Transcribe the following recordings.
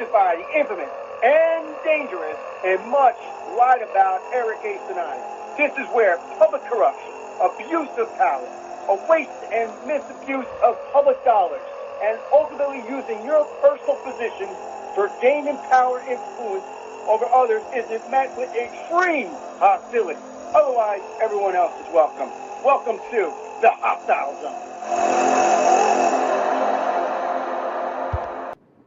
hosted by the infamous and dangerous and much lied about Eric A. Cinotti. This is where public corruption, abuse of power, a waste and misabuse of public dollars, and ultimately using your personal position for gaining power influence over others is met with extreme hostility. Otherwise, everyone else is welcome. Welcome to the Hostile Zone.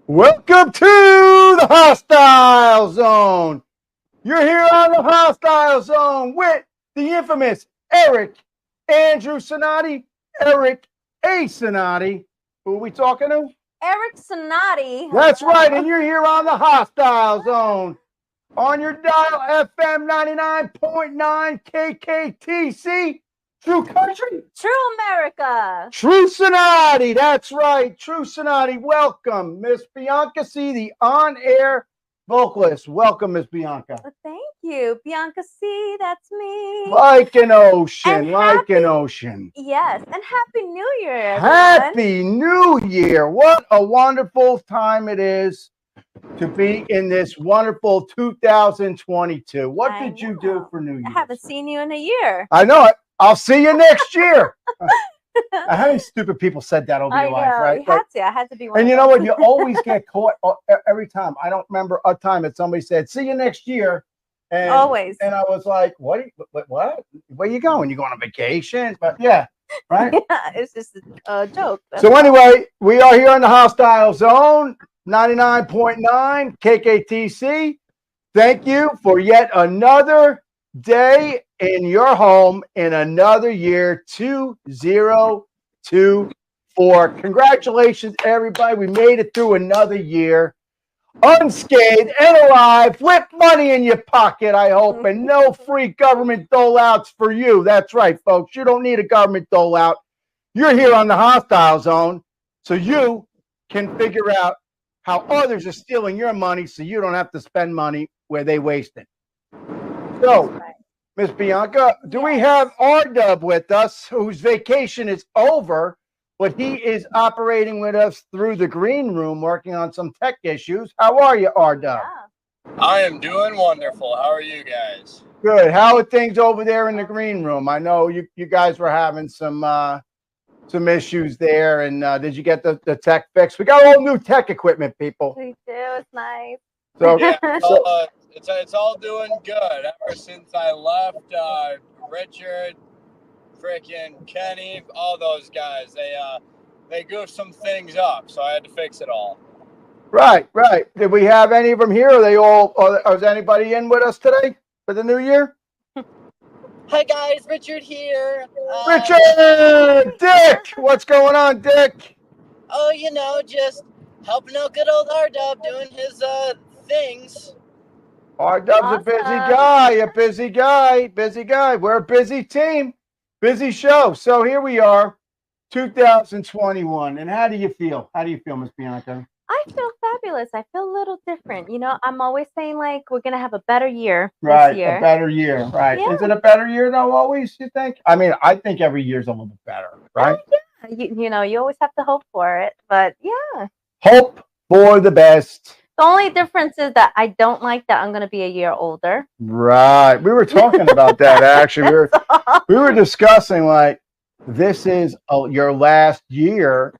Welcome to the Hostile Zone. You're here on the Hostile Zone with the infamous Andrew Cinotti, Eric A. Cinotti. Who are we talking to? Eric Cinotti. That's right, and you're here on the Hostile Zone. On your dial, FM 99.9 KKTC. True country. True America. True Cinotti. That's right. True Cinotti. Welcome, Miss Bianca Sea, the on-air vocalist. Welcome, Miss Bianca. Thank you. Bianca Sea, that's me. Like an ocean. An ocean. Yes. And Happy New Year, everyone. Happy New Year. What a wonderful time it is to be in this wonderful 2022. What did you do for New Year? I haven't seen you in a year. I know it. I'll see you next year. How many stupid people said that over your life, right? I had to be one. And you know what? You always get caught every time. I don't remember a time that somebody said, "See you next year." And, always. And I was like, "What? What? Where you going? You going on vacation?" But yeah, right. Yeah, it's just a joke. So anyway, we are here in the Hostile Zone, 99.9 KKTC. Thank you for yet another day in your home in another year, 2024. Congratulations, everybody. We made it through another year unscathed and alive with money in your pocket, I hope, and no free government dole-outs for you. That's right, folks. You don't need a government dole-out. You're here on the Hostile Zone, so you can figure out how others are stealing your money so you don't have to spend money where they waste it. So, Miss Bianca, do we have Anderw with us, whose vacation is over, but he is operating with us through the green room, working on some tech issues. How are you, Anderw? Yeah. I am doing wonderful. How are you guys? Good. How are things over there in the green room? I know you guys were having some issues there, and did you get the tech fixed? We got all new tech equipment, people. We do. It's nice. So, yeah, it's all doing good. Ever since I left, Richard, freaking Kenny, all those guys, they goofed some things up, so I had to fix it all. Right. Did we have any of them here? Are they all? Or is anybody in with us today for the new year? Hi guys, Richard here. Richard, Dick, what's going on, Dick? Oh, just helping out good old Anderw doing his things. Ardub's a busy guy. We're a busy team, busy show. So here we are, 2021. And how do you feel? Miss Bianca? I feel fabulous. I feel a little different. I'm always saying, like, we're going to have a better year this year. A better year, right. Yeah. Is it a better year, though, always, you think? I mean, I think every year's a little bit better, right? Yeah. You always have to hope for it. But, yeah. Hope for the best. The only difference is that I don't like that I'm going to be a year older. Right. We were talking about that, actually. We were discussing, like, this is your last year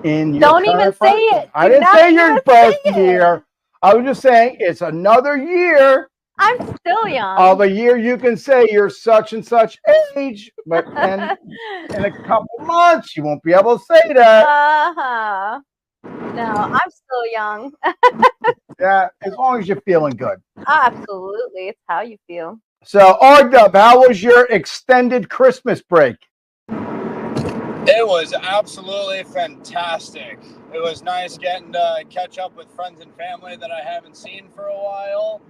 in your Don't even say it. I didn't say your first year. I was just saying it's another year. I'm still young. Of a year you can say you're such and such age, but then in a couple months you won't be able to say that. Uh-huh. No, I'm still young. Yeah, as long as you're feeling good. Absolutely. It's how you feel. So, Anderw, how was your extended Christmas break? It was absolutely fantastic. It was nice getting to catch up with friends and family that I haven't seen for a while,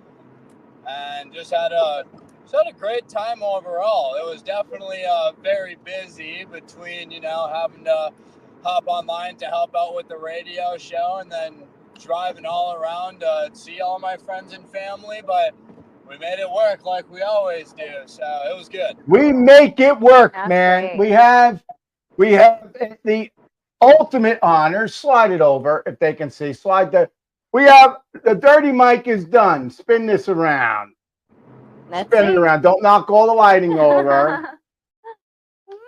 and just had a great time overall. It was definitely very busy between having to hop online to help out with the radio show and then driving all around to see all my friends and family, but we made it work like we always do, so it was good. We make it work, That's man. great. We have the ultimate honor. Slide it over if they can see. Slide the We have the dirty mic is done. Spin this around. Spin it around. Don't knock all the lighting over.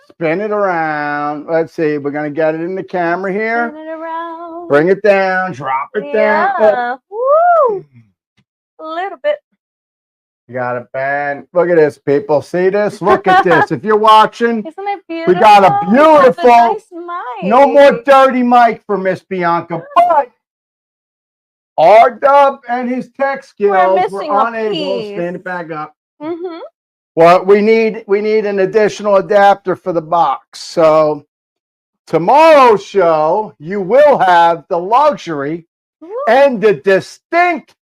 Spin it around. Let's see. We're gonna get it in the camera here. Spin it around. Bring it down. Drop it down. Yeah. Woo! A little bit. You got it, man. Look at this, people. See this? Look at this. If you're watching, Isn't it beautiful? we got a beautiful, nice mic. no more dirty mic for Miss Bianca, but R-Dub and his tech skills were unable to stand it back up. Mm-hmm. Well, we need an additional adapter for the box. So tomorrow's show, you will have the luxury and the distinct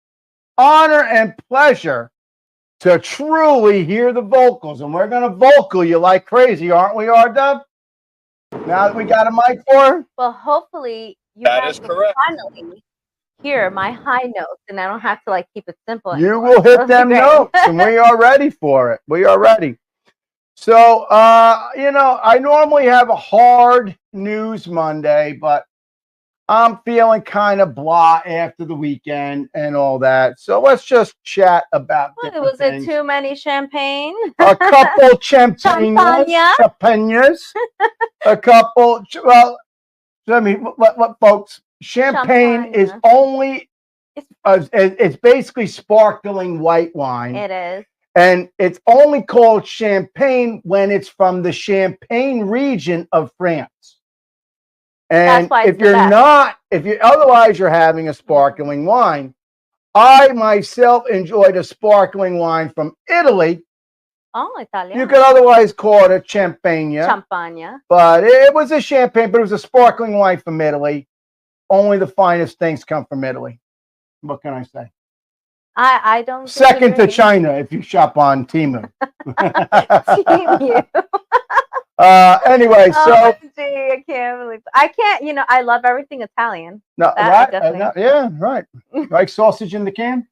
honor and pleasure to truly hear the vocals. And we're going to vocal you like crazy, aren't we, R-Dub? Now that we got a mic for her? Well, hopefully you guys will finally hear my high notes, and I don't have to like keep it simple anymore. You will hit them notes, and we are ready for it. We are ready. So, you know, I normally have a hard news Monday, but I'm feeling kind of blah after the weekend and all that. So let's just chat about Was it too many champagne? A couple champagnes. A couple. Well, let me, folks. Champagne is only. It's basically sparkling white wine. It is. And it's only called champagne when it's from the Champagne region of France. And if you're otherwise you're having a sparkling wine. I myself enjoyed a sparkling wine from Italy. Oh, Italian. You could otherwise call it a champagne. Champagne. But it was a champagne, but it was a sparkling wine from Italy. Only the finest things come from Italy. What can I say? I don't. Second to China if you shop on Temu. Temu. Anyway, so gee, I can't believe I can't. You know, I love everything Italian. No, right? Yeah, right. Like sausage in the can.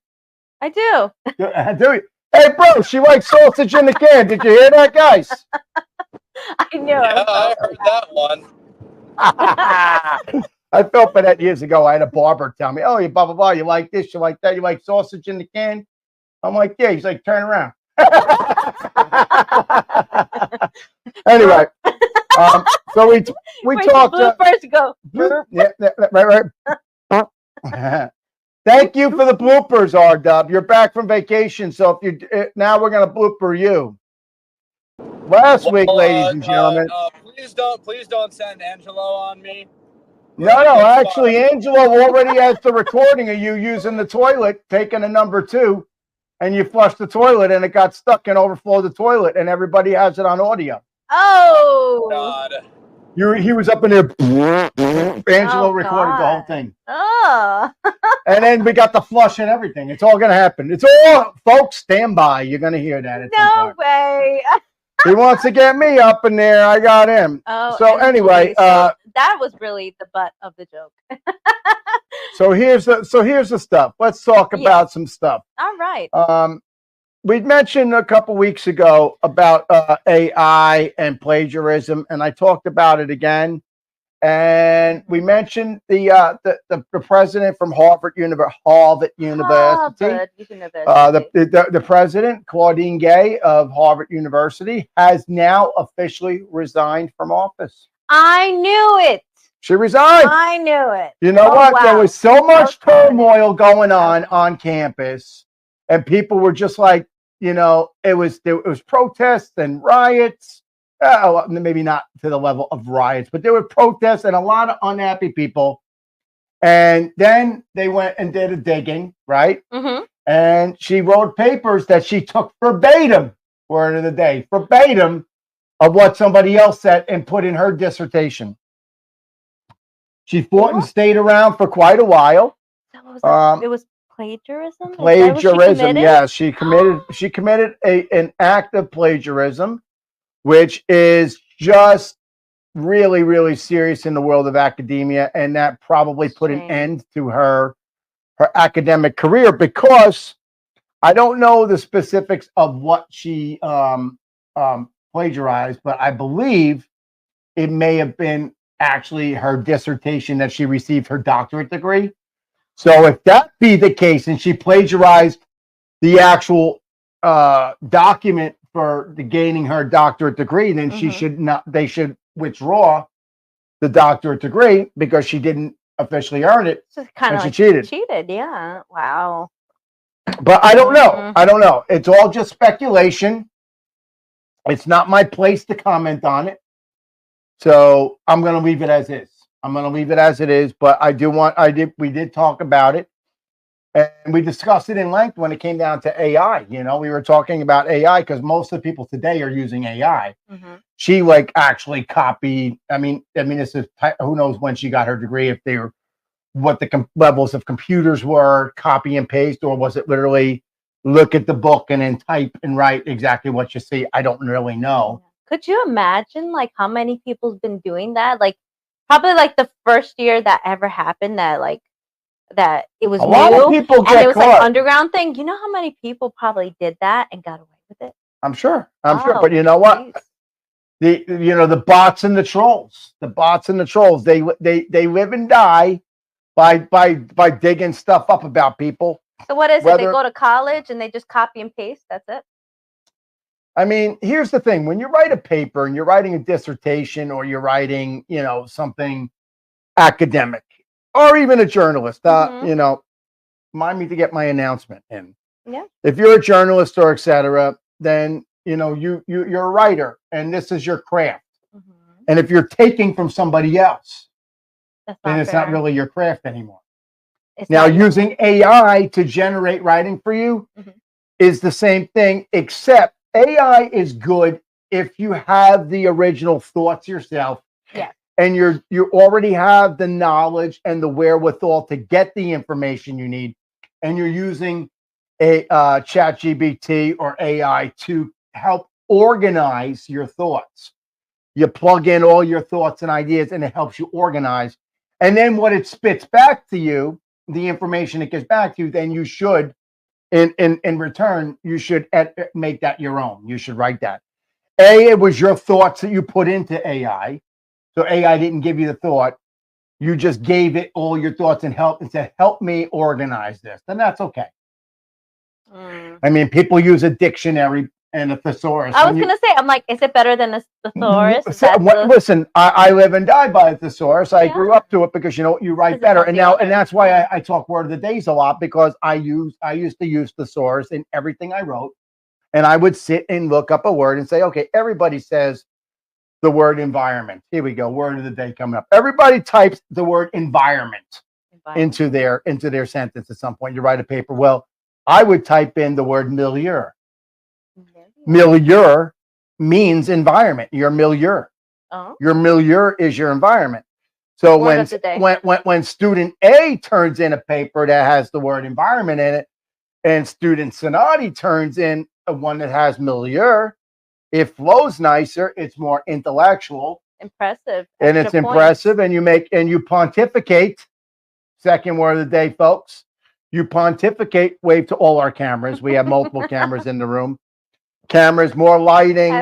I do. Do you? Hey, bro, she likes sausage in the can. Did you hear that, guys? I knew. Yeah, I heard that one. I felt for that years ago. I had a barber tell me, "Oh, you blah blah blah. You like this? You like that? You like sausage in the can?" I'm like, "Yeah." He's like, "Turn around." Anyway, so we talked. First go. Yeah, right. Thank you for the bloopers, R-Dub. You're back from vacation, so if you now we're gonna blooper you. Last week, ladies and gentlemen. Please don't send Angelo on me. No, actually, Angelo already has the recording of you using the toilet, taking a number 2, and you flushed the toilet, and it got stuck and overflowed the toilet, and everybody has it on audio. Oh God! He was up in there. Angelo recorded the whole thing. Oh. And then we got the flush and everything. It's all gonna happen. It's all, folks. Stand by. You're gonna hear that. No way. He wants to get me up in there. I got him. Oh, so anyway, so that was really the butt of the joke. so here's the stuff. Let's talk about some stuff. All right. We mentioned a couple weeks ago about AI and plagiarism, and I talked about it again. And we mentioned the president from Harvard University. The president, Claudine Gay of Harvard University, has now officially resigned from office. I knew it. She resigned. I knew it. You know what? Wow. There was so much turmoil going on campus, and people were just like, you know, it was protests and riots. Maybe not to the level of riots, but there were protests and a lot of unhappy people. And then they went and did a digging, right? Mm-hmm. And she wrote papers that she took verbatim, word of the day, verbatim of what somebody else said and put in her dissertation. She fought and stayed around for quite a while. So it was plagiarism? Plagiarism, yes. She committed an act of plagiarism, which is just really, really serious in the world of academia, and that probably put an end to her academic career, because I don't know the specifics of what she plagiarized, but I believe it may have been actually her dissertation that she received her doctorate degree. So if that be the case, and she plagiarized the actual document for the gaining her doctorate degree, then she should not. They should withdraw the doctorate degree because she didn't officially earn it. So kind of she like cheated. Cheated, yeah. Wow. But I don't know. I don't know. It's all just speculation. It's not my place to comment on it. So I'm going to leave it as is. I'm going to leave it as it is. But we did talk about it. And we discussed it in length when it came down to AI. You know, we were talking about AI because most of the people today are using AI. She like actually copied. I mean, this is who knows when she got her degree, if they were what the levels of computers were, copy and paste, or was it literally look at the book and then type and write exactly what you see? I don't really know. Could you imagine like how many people's been doing that? Like probably like the first year that ever happened that it was a new, lot of people get and it was caught. like underground thing. You know how many people probably did that and got away with it? I'm sure. But you know what? Geez. The bots and the trolls. The bots and the trolls. They live and die by digging stuff up about people. So what is it? They go to college and they just copy and paste. That's it. I mean, here's the thing: when you write a paper and you're writing a dissertation or you're writing, something academic, or even a journalist, mind me to get my announcement in. Yeah. If you're a journalist or etc., then you're a writer, and this is your craft. And if you're taking from somebody else, then it's not really your craft anymore. Now, using AI to generate writing for you is the same thing, except AI is good if you have the original thoughts yourself. Yeah. And you already have the knowledge and the wherewithal to get the information you need, and you're using a ChatGPT or AI to help organize your thoughts. You plug in all your thoughts and ideas, and it helps you organize. And then what it spits back to you, the information it gets back to you, then you should, in return, you should make that your own. You should write that. It was your thoughts that you put into AI. So AI didn't give you the thought. You just gave it all your thoughts and said, help me organize this. Then that's okay. I mean, people use a dictionary and a thesaurus. I was going to say, I'm like, is it better than a thesaurus? Listen, I live and die by a thesaurus. I grew up to it because you write better. And that's why I talk word of the days a lot, because I used to use thesaurus in everything I wrote. And I would sit and look up a word and say, okay, everybody says the word environment. Here we go. Word of the day coming up. Everybody types the word environment into their sentence at some point. You write a paper. Well, I would type in the word milieu. Milieu means environment. Your milieu. Oh. Your milieu is your environment. So when student A turns in a paper that has the word environment in it, and student Cinotti turns in one that has milieu, it flows nicer. It's more intellectual, impressive, and it's impressive. And you pontificate. Second word of the day, folks. You pontificate. Wave to all our cameras. We have multiple cameras in the room. Cameras, more lighting.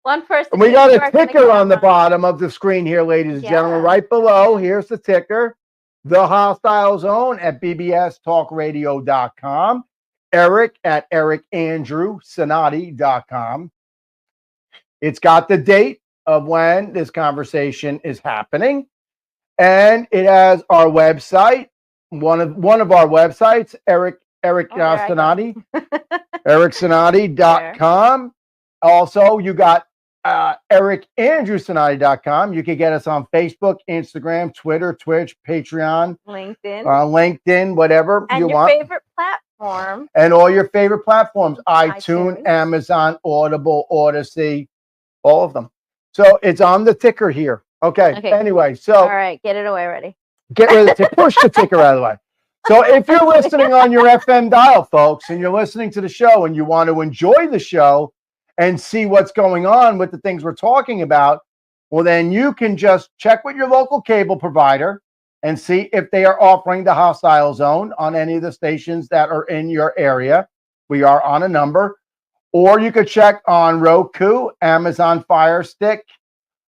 One person. We got a ticker on the bottom of the screen here, ladies and gentlemen. Right below, here's the ticker. The Hostile Zone at bbstalkradio.com. Eric at ericandrewcinotti.com. It's got the date of when this conversation is happening, and it has our website. One of our websites, Eric Cinotti, ericcinotti.com. Also, you got ericandrewcinotti.com. You can get us on Facebook, Instagram, Twitter, Twitch, Patreon, LinkedIn, whatever and you your want. Favorite platform. And all your favorite platforms, iTunes, Amazon, Audible, Odyssey, all of them. So it's on the ticker here. Okay. Anyway, so all right, get it away, ready. Get ready to push the ticker out of the way. So if you're listening on your FM dial, folks, and you're listening to the show and you want to enjoy the show and see what's going on with the things we're talking about, well, then you can just check with your local cable provider and see if they are offering the Hostile Zone on any of the stations that are in your area. We are on a number. Or you could check on Roku, Amazon Fire Stick,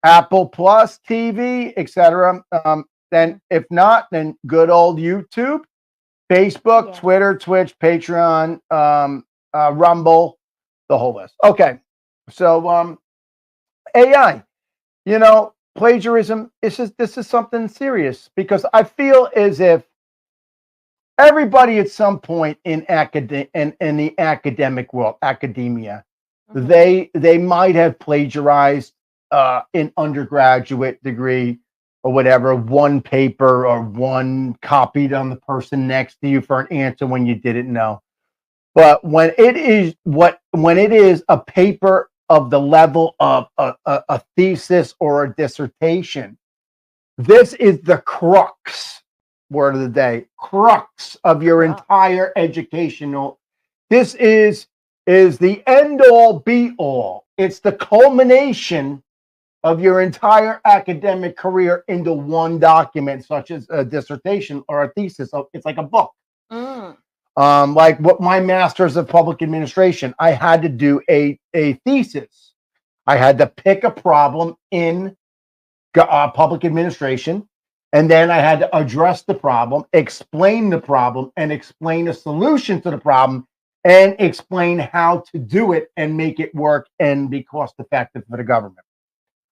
Apple Plus TV, etc. Then if not, then good old YouTube. Facebook, Yeah. Twitter, Twitch, Patreon, Rumble, the whole list. Okay. So AI, plagiarism, this is something serious because I feel as if everybody at some point in the academic world, academia, they might have plagiarized an undergraduate degree or whatever, one paper or one copied on the person next to you for an answer when you didn't know. But when it is a paper of the level of a thesis or a dissertation, this is the crux, word of the day, crux of your entire educational. This is the end all be all. It's the culmination of your entire academic career into one document, such as a dissertation or a thesis. So it's like a book. Like what my master's of public administration, I had to do a thesis. I had to pick a problem in public administration, and then I had to address the problem, explain the problem, and explain a solution to the problem, and explain how to do it and make it work and be cost effective for the government.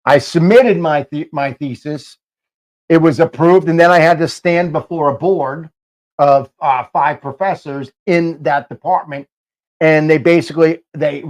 I submitted my thesis. It was approved, and then I had to stand before a board of 5 professors in that department, and they basically they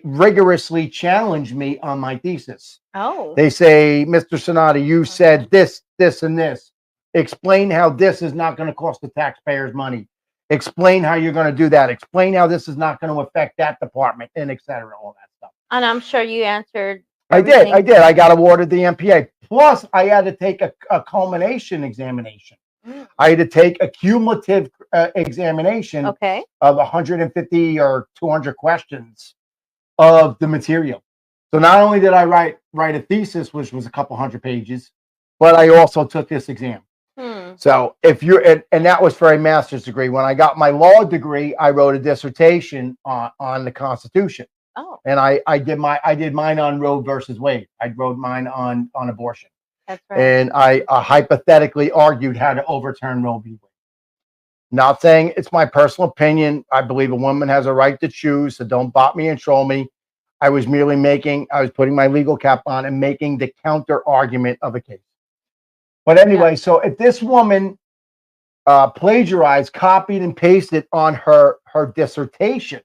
rigorously challenged me on my thesis. Oh. They say, Mr. Cinotti, you said this, this, and this. Explain how this is not going to cost the taxpayers money. Explain how you're going to do that. Explain how this is not going to affect that department, and et cetera, all that stuff. And I'm sure you answered. I did. I got awarded the MPA. Plus, I had to take a culmination examination. I had to take a cumulative examination of 150 or 200 questions of the material. So not only did I write a thesis, which was a couple hundred pages, but I also took this exam. So if you're, and that was for a master's degree. When I got my law degree, I wrote a dissertation on the Constitution. Oh. And I did mine on Roe versus Wade. I wrote mine on abortion. That's right. And I hypothetically argued how to overturn Roe v. Wade. Not saying it's my personal opinion. I believe a woman has a right to choose, so don't bot me and troll me. I was putting my legal cap on and making the counter argument of a case. But anyway, so if this woman plagiarized, copied, and pasted on her dissertation,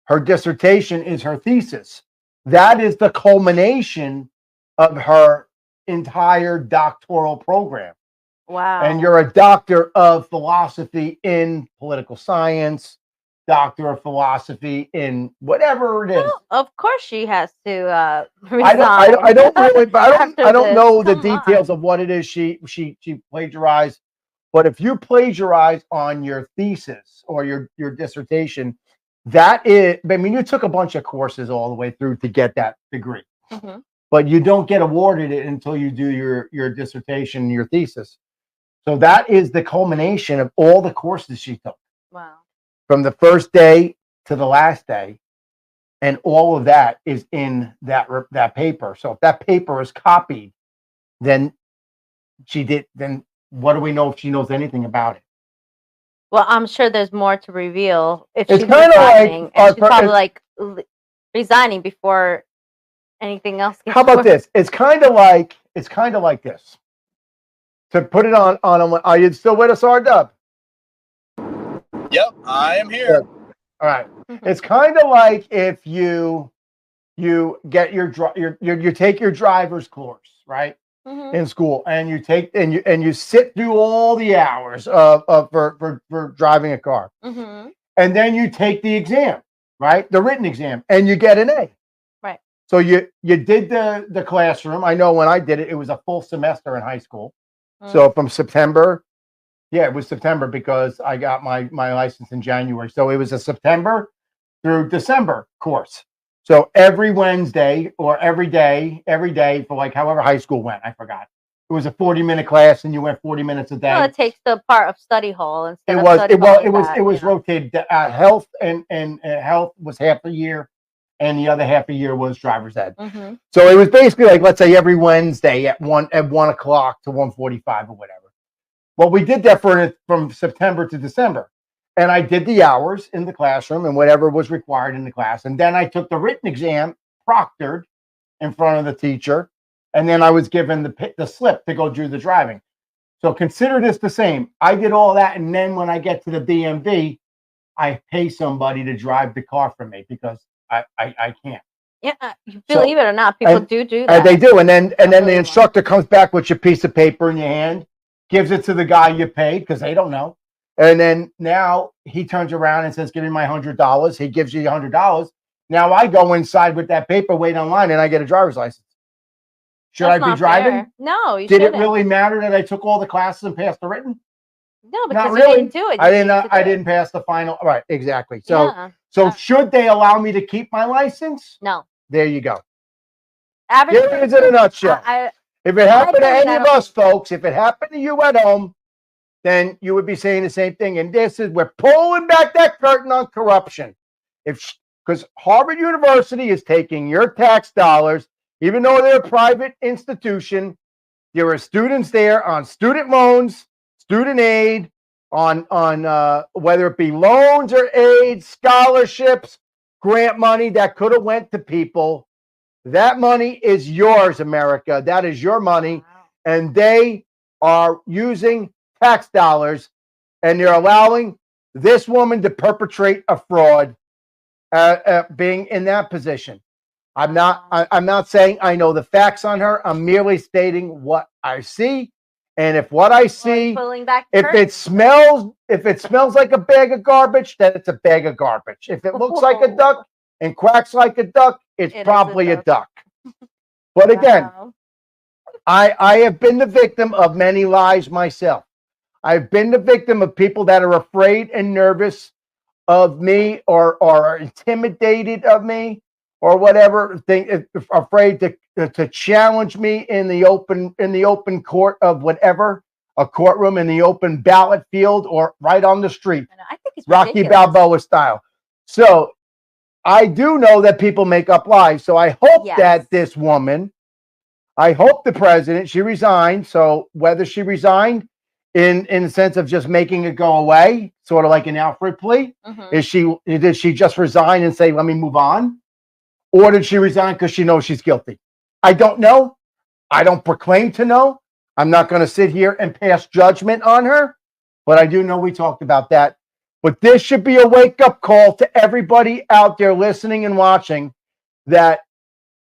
her dissertation is her thesis. That is the culmination of her entire doctoral program. Wow. And you're a doctor of philosophy in political science, doctor of philosophy in whatever it is. Well, of course she has to resign. I don't know the details of what it is she plagiarized. But if you plagiarize on your thesis or your dissertation, you took a bunch of courses all the way through to get that degree. But you don't get awarded it until you do your dissertation, your thesis. So that is the culmination of all the courses she took. Wow. From the first day to the last day. And all of that is in that paper. So if that paper is copied, then what do we know if she knows anything about it? Well, I'm sure there's more to reveal if It's she's kind of resigning. like And she's probably like resigning before anything else gets How about this? It's kind of like this. To put it on are you still with us, R-Dub? Yep, I am here. Good. All right. It's kind of like if you get you take your driver's course, right? In school, and you take and you sit through all the hours for driving a car. And then you take the exam, right? The written exam, and you get an A. Right. So you did the classroom. I know when I did it, it was a full semester in high school. So from September, it was September because I got my license in January. So it was a September through December course. So every Wednesday or every day for like however high school went, I forgot. It was a 40-minute class, and you went 40 minutes a day. Well, it takes the part of study hall instead It was rotated. Health and health was half a year, and the other half a year was driver's ed. So it was basically like, let's say every Wednesday at 1 o'clock to 1:45 or whatever. Well, we did that from September to December. And I did the hours in the classroom and whatever was required in the class. And then I took the written exam, proctored in front of the teacher. And then I was given the slip to go do the driving. So consider this the same. I did all that. And then when I get to the DMV, I pay somebody to drive the car for me because I can't. Yeah, believe it or not, people do that. And they do. And then the instructor comes back with your piece of paper in your hand, gives it to the guy you paid because they don't know. And then now he turns around and says, give me my $100. He gives you $100. Now I go inside with that paper, wait online, and I get a driver's license. Should I be driving? Fair. No, you Did shouldn't. it really matter that I took all the classes and passed the written? No, because Not you really. didn't do it. I didn't pass the final. Right, exactly. So should they allow me to keep my license? No. There you go. There it is in a nutshell. If it happened to any of us, folks, if it happened to you at home, then you would be saying the same thing. And we're pulling back that curtain on corruption. Because Harvard University is taking your tax dollars, even though they're a private institution. There are students there on student loans, student aid, on whether it be loans or aid, scholarships, grant money that could have went to people. That money is yours, America. That is your money. Wow. And they are using tax dollars, and they're allowing this woman to perpetrate a fraud, being in that position. I'm not saying I know the facts on her. I'm merely stating what I see. And if what I see, if it smells like a bag of garbage, then it's a bag of garbage. If it looks like a duck and quacks like a duck, it's probably a duck. But again, I have been the victim of many lies myself. I've been the victim of people that are afraid and nervous of me or are intimidated of me or whatever, afraid to challenge me in the open court of whatever, a courtroom, in the open ballot field, or right on the street, I think it's Rocky ridiculous. Balboa style. So I do know that people make up lies. So I hope that this woman, I hope the president, she resigned. So whether she resigned in the sense of just making it go away, sort of like an Alfred plea, did she just resign and say, let me move on? Or did she resign because she knows she's guilty? I don't know. I don't proclaim to know. I'm not going to sit here and pass judgment on her, but I do know we talked about that. But this should be a wake-up call to everybody out there listening and watching that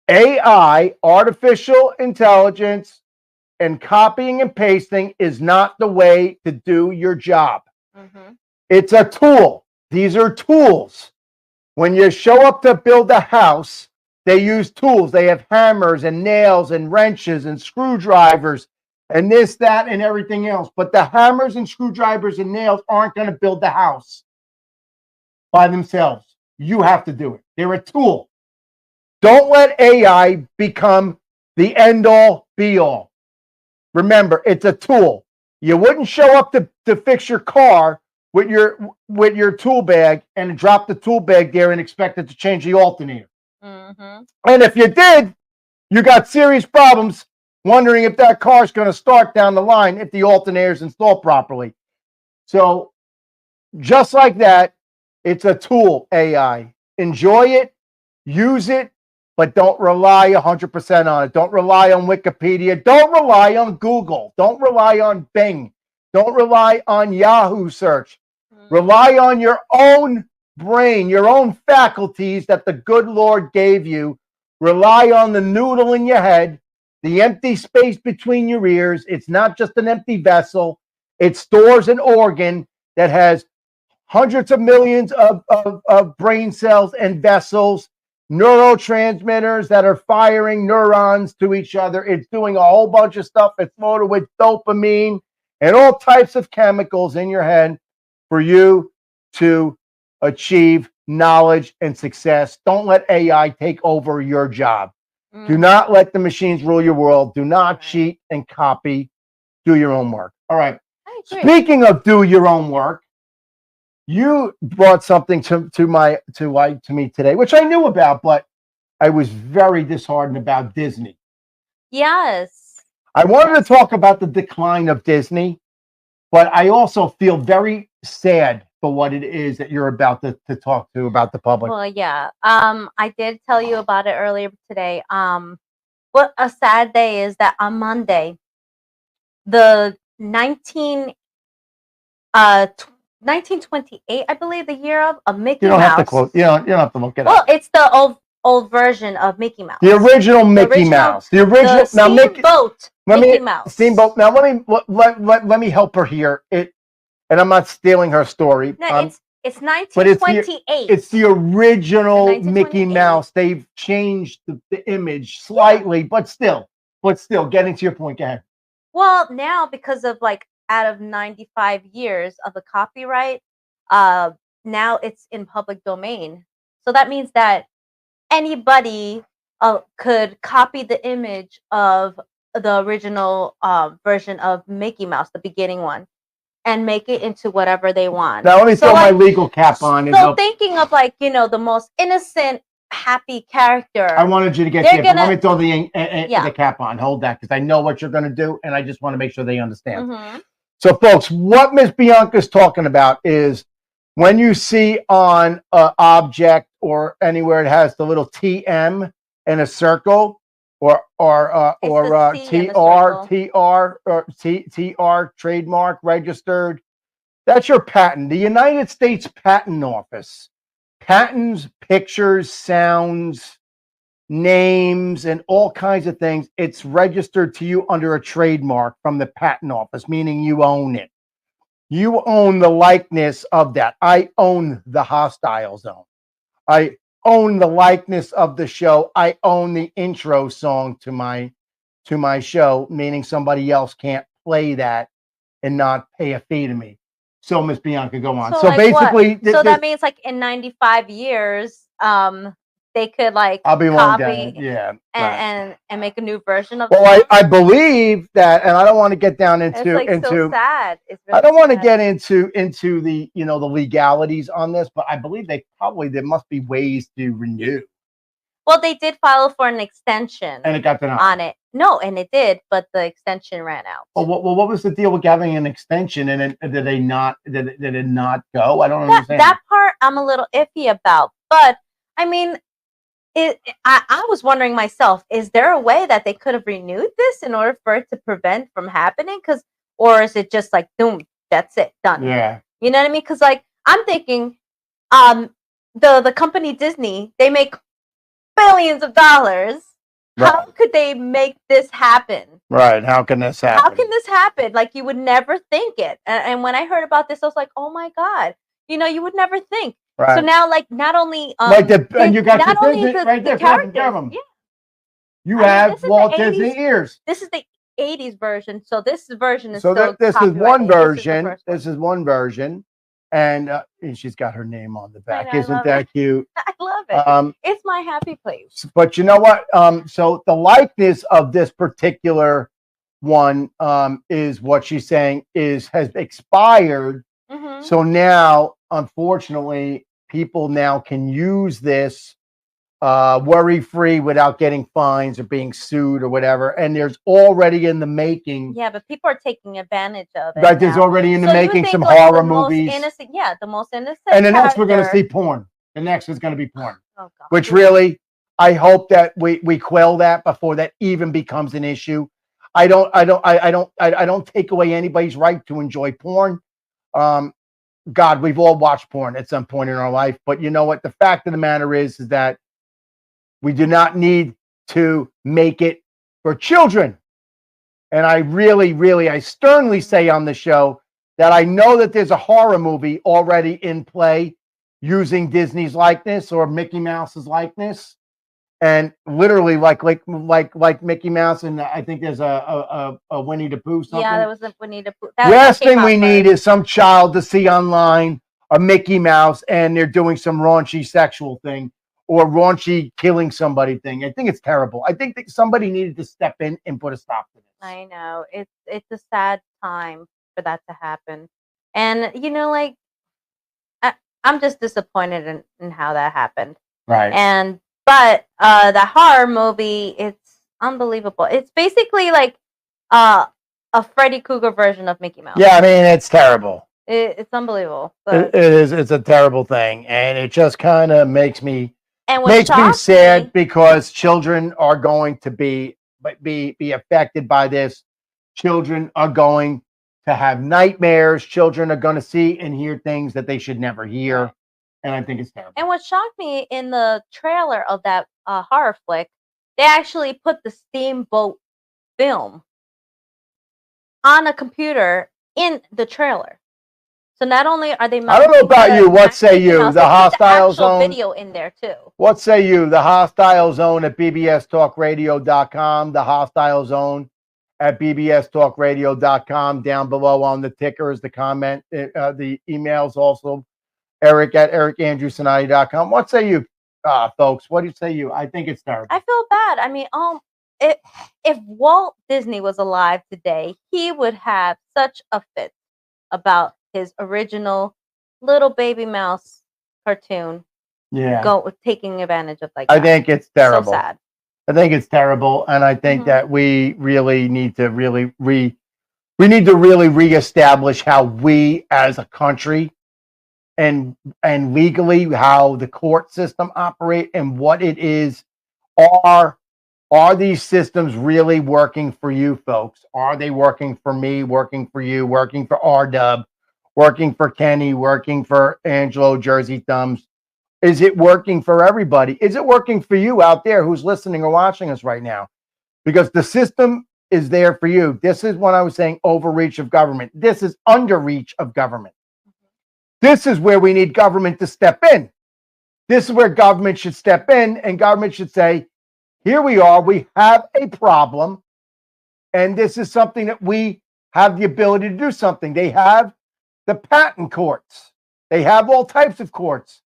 AI, artificial intelligence, and copying and pasting is not the way to do your job. It's a tool. These are tools. When you show up to build a house, they use tools. They have hammers and nails and wrenches and screwdrivers and this, that, and everything else. But the hammers and screwdrivers and nails aren't going to build the house by themselves. You have to do it. They're a tool. Don't let AI become the end-all, be-all. Remember, it's a tool. You wouldn't show up to fix your car with your tool bag and drop the tool bag there and expect it to change the alternator. And if you did, you got serious problems wondering if that car is going to start down the line if the alternator is installed properly. So just like that, it's a tool, AI. Enjoy it, use it, but don't rely 100% on it. Don't rely on Wikipedia. Don't rely on Google. Don't rely on Bing. Don't rely on Yahoo search. Rely on your own brain, your own faculties that the good Lord gave you. Rely on the noodle in your head, the empty space between your ears. It's not just an empty vessel. It stores an organ that has hundreds of millions of brain cells and vessels, neurotransmitters that are firing neurons to each other. It's doing a whole bunch of stuff. It's loaded with dopamine and all types of chemicals in your head for you to achieve knowledge and success. Don't let AI take over your job. Do not let the machines rule your world. Do not cheat and copy. Do your own work. All right. Speaking of do your own work, you brought something to me today, which I knew about, but I was very disheartened about Disney. Yes. I wanted to talk about the decline of Disney but I also feel very sad for what it is that you're about to talk to about the public. Well, yeah. I did tell you about it earlier today. What a sad day is that on Monday, the 1928, I believe, the year of Mickey You don't Mouse. have to quote. You don't have to look it Well, up. it's the old version of Mickey Mouse. The original Mickey Mouse. The original. The Steamboat Mickey Mouse. Steamboat. Now let me help her here. And I'm not stealing her story. No, it's 1928. It's the original Mickey Mouse. They've changed the image slightly, but still, getting to your point, go ahead. Well, now because of out of 95 years of the copyright, now it's in public domain. So that means that anybody could copy the image of the original version of Mickey Mouse, the beginning one, and make it into whatever they want. Now let me throw my legal cap on. So thinking of the most innocent, happy character. I wanted you to get there, but let me throw the cap on. Hold that, because I know what you're going to do, and I just want to make sure they understand. Mm-hmm. So, folks, what Miss Bianca's talking about is when you see on an object or anywhere it has the little TM in a circle, or TR trademark registered, that's your patent. The United States Patent Office patents pictures, sounds, names, and all kinds of things. It's registered to you under a trademark from the Patent Office, meaning you own it. You own the likeness of that. I own the Hostile Zone. I own the likeness of the show. I own the intro song to my show, meaning somebody else can't play that and not pay a fee to me. So, Miss Bianca, go on. So basically, that means in 95 years, they could I'll be copy, and make a new version of. Well, I believe that, and I don't want to get down into so sad. It's really I don't want to get into the the legalities on this, but I believe there must be ways to renew. Well, they did file for an extension, and it got denied on it. No, and it did, but the extension ran out. Well, what was the deal with having an extension, and did it not go? I don't understand. That part I'm a little iffy about, but I mean, I was wondering myself, is there a way that they could have renewed this in order for it to prevent from happening? Or is it just boom, that's it, done? Yeah. You know what I mean? Because I'm thinking, the company Disney, they make billions of dollars. Right. How could they make this happen? Right. How can this happen? How can this happen? You would never think it. And when I heard about this, I was like, oh my God, you would never think. Right. So now, not only and you got the Disney right there, characters, yeah. You have Walt Disney ears. This is the 80s version, so this version is this is one version. This is one version, and she's got her name on the back. Isn't that cute? I love it. It's my happy place. But you know what? So the likeness of this particular one is what she's saying has expired. Mm-hmm. So now, unfortunately, people now can use this worry-free without getting fines or being sued or whatever. And there's already in the making. Yeah, but people are taking advantage of it. Right, there's already in the making some horror movies. The most innocent. And the next we're going to see porn. The next is going to be porn. Oh, God. Which really, I hope that we quell that before that even becomes an issue. I don't take away anybody's right to enjoy porn. God, we've all watched porn at some point in our life, but you know what? The fact of the matter is that we do not need to make it for children. And I I sternly say on the show that I know that there's a horror movie already in play using Disney's likeness or Mickey Mouse's likeness. And literally like Mickey Mouse, and I think there's a Winnie the Pooh something. Yeah, there was a Winnie the Pooh. Last thing we need is some child to see online a Mickey Mouse and they're doing some raunchy sexual thing or raunchy killing somebody thing. I think it's terrible. I think that somebody needed to step in and put a stop to this. I know. It's a sad time for that to happen. And I'm just disappointed in how that happened. Right. But the horror movie, it's unbelievable. It's basically a Freddy Krueger version of Mickey Mouse. Yeah, I mean, it's terrible. It's unbelievable. It is. It's a terrible thing, and it just kind of makes me sad because children are going to be affected by this. Children are going to have nightmares. Children are going to see and hear things that they should never hear, and I think it's terrible. And what shocked me in the trailer of that horror flick, they actually put the Steamboat film on a computer in the trailer. So not only are they, I don't know about you. What say you? The hostile zone video in there too. What say you? The hostile zone at bbstalkradio.com. The hostile zone at bbstalkradio.com. Down below on the ticker is the comment. The emails also. Eric at ericandrewcinotti.com. What say you, folks? What do you say you? I think it's terrible. I feel bad. I mean, if Walt Disney was alive today, he would have such a fit about his original little baby mouse cartoon. Yeah. Taking advantage of I think it's terrible. So sad. I think it's terrible. And I think that we really need to reestablish how we as a country and legally how the court system operate and what it is. Are these systems really working for you folks? Are they working for me, working for you, working for R-Dub, working for Kenny, working for Angelo, Jersey Thumbs? Is it working for everybody? Is it working for you out there who's listening or watching us right now? Because the system is there for you. This is what I was saying, overreach of government. This is underreach of government. This is where we need government to step in. This is where government should step in, and government should say, here we are, we have a problem, and this is something that we have the ability to do something. They have the patent courts. They have all types of courts.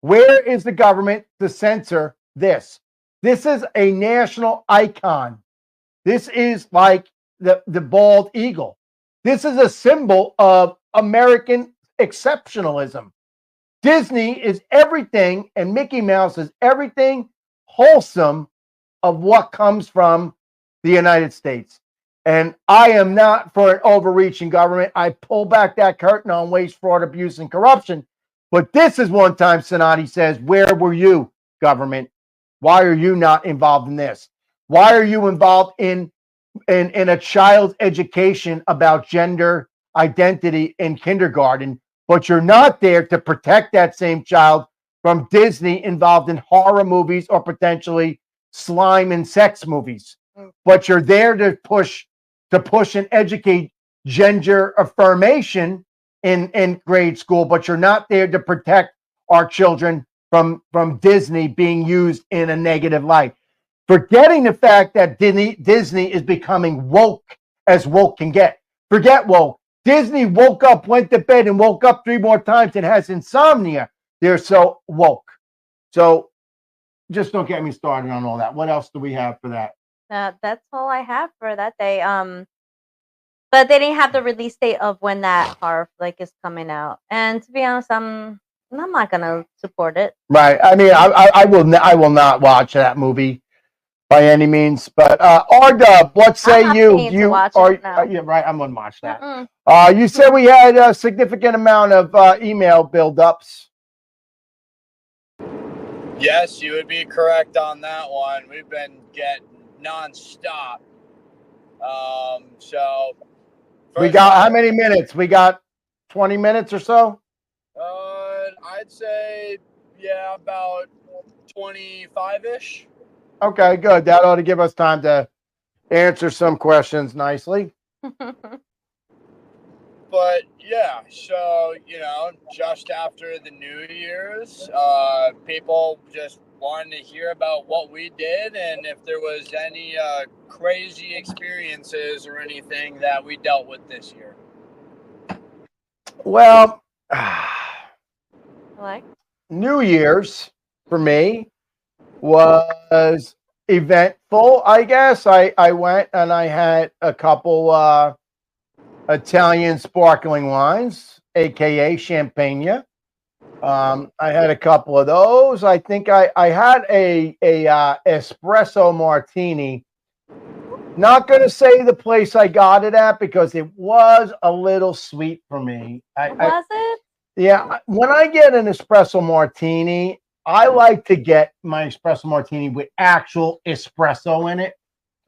Where is the government to censor this? This is a national icon. This is like the bald eagle. This is a symbol of American exceptionalism. Disney is everything, and Mickey Mouse is everything wholesome of what comes from the United States. And I am not for an overreaching government. I pull back that curtain on waste, fraud, abuse, and corruption. But this is one time Cinotti says, where were you, government? Why are you not involved in this? Why are you involved in a child's education about gender identity in kindergarten, but you're not there to protect that same child from Disney involved in horror movies or potentially slime and sex movies? But you're there to push and educate gender affirmation in grade school, but you're not there to protect our children from Disney being used in a negative light. Forgetting the fact that Disney is becoming woke as woke can get. Forget woke. Disney woke up, went to bed, and woke up 3 more times and has insomnia. They're so woke. So just don't get me started on all that. What else do we have for that? That's all I have for that day. But they didn't have the release date of when that horror flick is coming out. And to be honest, I'm not gonna support it. Right. I mean, I will not watch that movie by any means. But R-Dub, what say you? You are yeah, right. I'm gonna watch that. You said we had a significant amount of email buildups. Yes, you would be correct on that one. We've been getting nonstop. So we got how many minutes? We got 20 minutes or so. I'd say about 25-ish. Okay, good. That ought to give us time to answer some questions nicely. But yeah, so just after the New Year's, people just wanted to hear about what we did and if there was any crazy experiences or anything that we dealt with this year. Well, like New Year's for me was eventful, I guess. I went and I had a couple Italian sparkling wines, aka Champagne. I had a couple of those. I think I had a espresso martini Not going to say the place I got it at because it was a little sweet for me. Was it? Yeah, when I get an espresso martini, I like to get my espresso martini with actual espresso in it.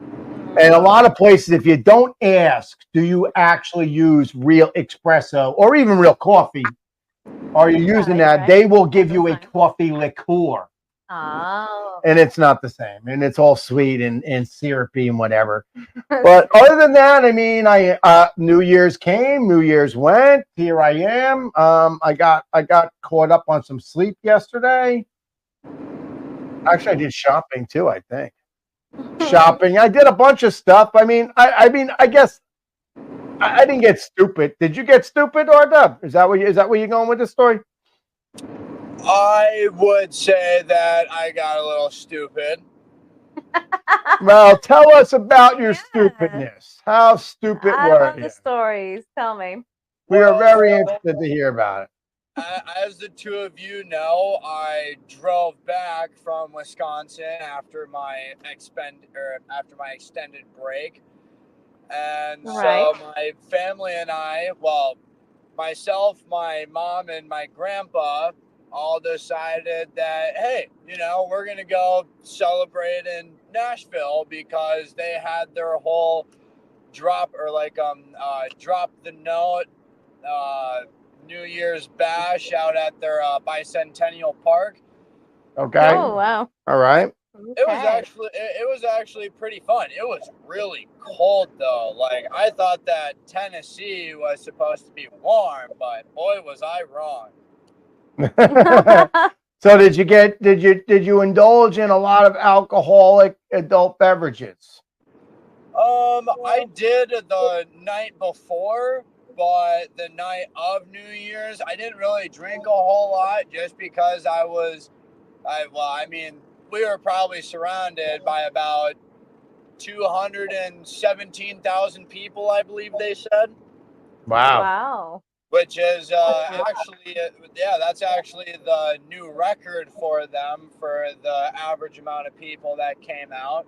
And a lot of places, if you don't ask, do you actually use real espresso or even real coffee? Are you using that? Right. They will give you a coffee liqueur. Oh. And it's not the same. And it's all sweet and syrupy and whatever. But other than that, I mean, New Year's came, New Year's went. Here I am. I got caught up on some sleep yesterday. Actually, I did shopping too, I think. Shopping. I did a bunch of stuff. I mean, I guess I didn't get stupid. Did you get stupid, or Dub? Is that where you're going with this story? I would say that I got a little stupid. Well, tell us about your stupidness. How stupid I were love you? the stories. Tell me. We are very interested to hear about it. As the two of you know, I drove back from Wisconsin after my extended break, and Right. so my family and I, well, myself, my mom, and my grandpa, all decided that, hey, we're gonna go celebrate in Nashville because they had their whole drop the note New Year's bash out at their Bicentennial Park. Okay. Oh wow. All right. It was actually pretty fun. It was really cold though. Like, I thought that Tennessee was supposed to be warm, but boy was I wrong. So did you indulge in a lot of alcoholic adult beverages? I did the night before, but the night of New Year's, I didn't really drink a whole lot just because we were probably surrounded by about 217,000 people, I believe they said. Wow. Which is that's actually the new record for them for the average amount of people that came out.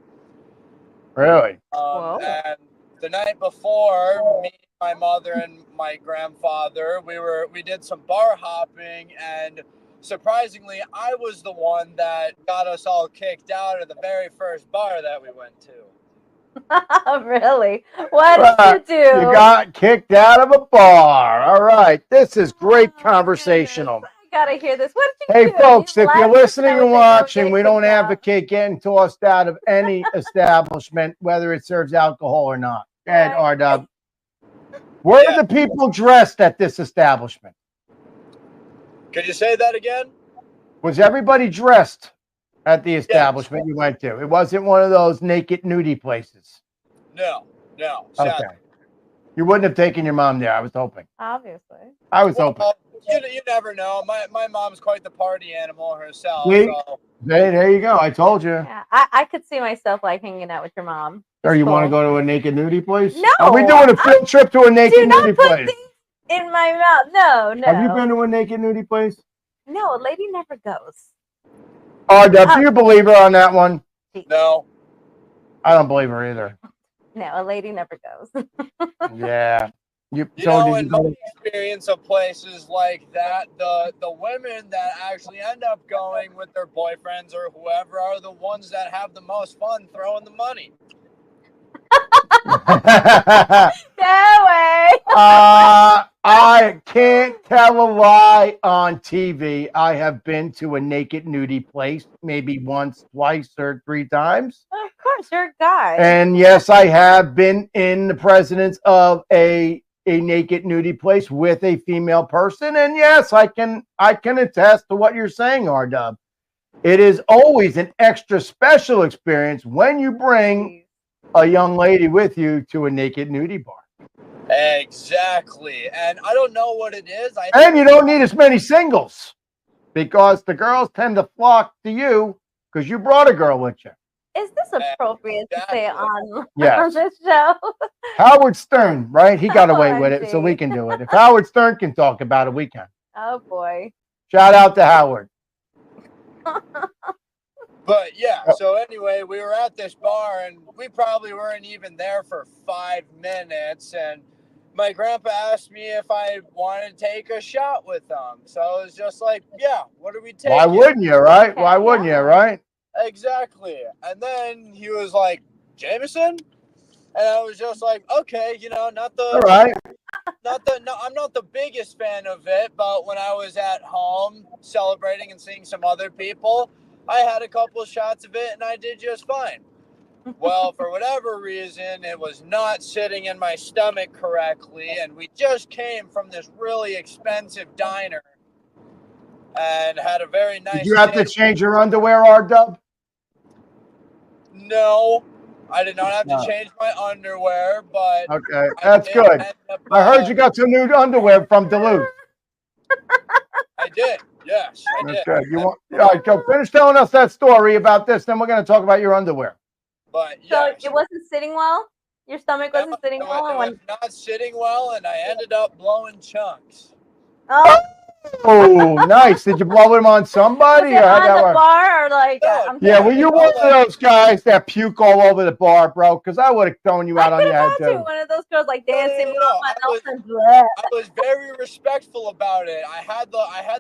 Really? And the night before, me, my mother, and my grandfather, we did some bar hopping, and surprisingly, I was the one that got us all kicked out of the very first bar that we went to. Really? What did you do? You got kicked out of a bar. All right. This is great conversational. I gotta hear this. What did you Hey, do? folks, if you're left listening and watching, we don't kicked out. advocate getting tossed out of any establishment, whether it serves alcohol or not. Go ahead, R-Dub. Were the people dressed at this establishment? Could you say that again? Was everybody dressed at the establishment you went to? It wasn't one of those naked nudie places. No. Okay. You wouldn't have taken your mom there, I was hoping. Obviously. I was hoping. You never know. My mom's quite the party animal herself. See? So. Hey, there you go. I told you. Yeah, I could see myself like hanging out with your mom. Or you want to go to a naked nudie place? No. Are we doing a field trip to a naked nudie place? In my mouth. No. Have you been to a naked nudie place? No, a lady never goes. Do you believe her on that one? No. I don't believe her either. No, a lady never goes. Yeah. In my experience of places like that, the women that actually end up going with their boyfriends or whoever are the ones that have the most fun throwing the money. No way. I can't tell a lie on TV. I have been to a naked nudie place maybe once, twice, or 3 times. Of course, you're a guy. And yes, I have been in the presence of a naked nudie place with a female person. And yes, I can attest to what you're saying, R-Dub. It is always an extra special experience when you bring a young lady with you to a naked nudie bar. Exactly. And I don't know what it is. And you don't need as many singles because the girls tend to flock to you because you brought a girl with you. Is this appropriate to say on this show? Howard Stern, right? He got away with it, so we can do it. If Howard Stern can talk about it, we can. Oh, boy. Shout out to Howard. But yeah, so anyway, we were at this bar and we probably weren't even there for 5 minutes. And my grandpa asked me if I wanted to take a shot with them. So I was just like, yeah, what are we taking? Why wouldn't you, right? Okay, Why wouldn't you, right? Exactly. And then he was like, Jameson? And I was just like, okay, not the All right. I'm not the biggest fan of it, but when I was at home celebrating and seeing some other people, I had a couple shots of it and I did just fine. Well, for whatever reason, it was not sitting in my stomach correctly, and we just came from this really expensive diner and had a very nice. Did you have to change your underwear, R-Dub? No, I did not have to change my underwear, but okay, that's good. I heard you got some new underwear from Duluth. I did. Yes, I did. Okay, all right, go finish telling us that story about this. Then we're going to talk about your underwear. But yes. So it wasn't sitting well. Your stomach wasn't sitting well. It was not sitting well, and I ended up blowing chunks. Oh, nice. Did you blow him on somebody? Was it on the bar or like? Yeah, were you one of those guys that puke all over the bar, bro? Because I would have thrown you out on your head too. One of those girls like dancing. I was very respectful about it. I had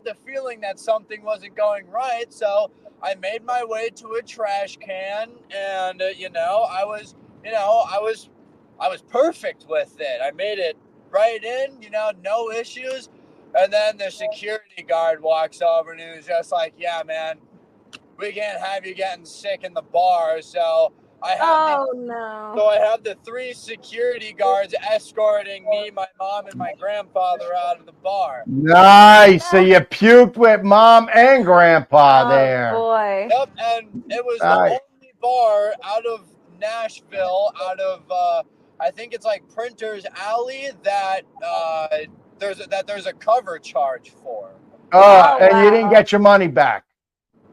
the feeling that something wasn't going right, so I made my way to a trash can, and I was perfect with it. I made it right in, no issues. And then the security guard walks over and he was just like, yeah, man, we can't have you getting sick in the bar. So I have the 3 security guards escorting me, my mom, and my grandfather out of the bar. Nice. So you puked with mom and grandpa there. Boy. Yep, and it was the only bar out of Nashville, out of, I think it's like Printer's Alley, that there's a cover charge for. And you didn't get your money back.